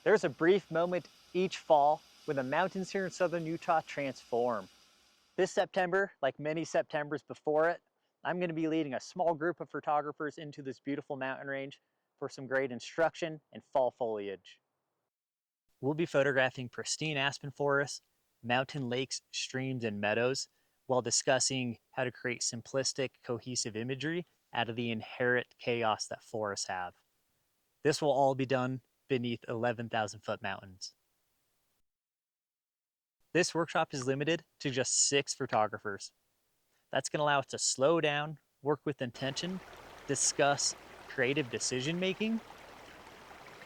There's a brief moment each fall when the mountains here in southern Utah transform. This September, like many Septembers before it, I'm going to be leading a small group of photographers into this beautiful mountain range for some great instruction and fall foliage. We'll be photographing pristine aspen forests, mountain lakes, streams, and meadows while discussing how to create simplistic, cohesive imagery out of the inherent chaos that forests have. This will all be done beneath 11,000-foot mountains. This workshop is limited to just 6 photographers. That's going to allow us to slow down, work with intention, discuss creative decision making,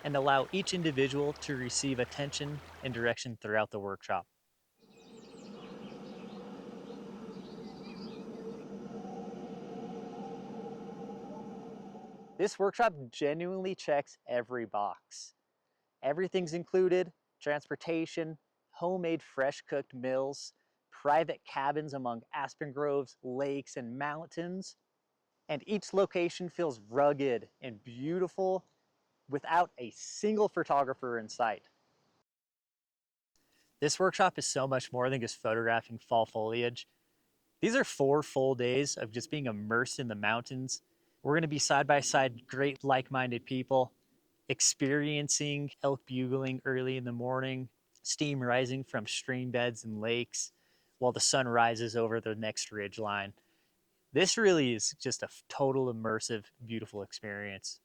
and allow each individual to receive attention and direction throughout the workshop. This workshop genuinely checks every box. Everything's included: transportation, homemade fresh cooked meals, private cabins among aspen groves, lakes, and mountains. And each location feels rugged and beautiful without a single photographer in sight. This workshop is so much more than just photographing fall foliage. These are 4 full days of just being immersed in the mountains. We're going to be side by side great like-minded people, experiencing elk bugling early in the morning, steam rising from stream beds and lakes while the sun rises over the next ridge line. This really is just a total immersive, beautiful experience.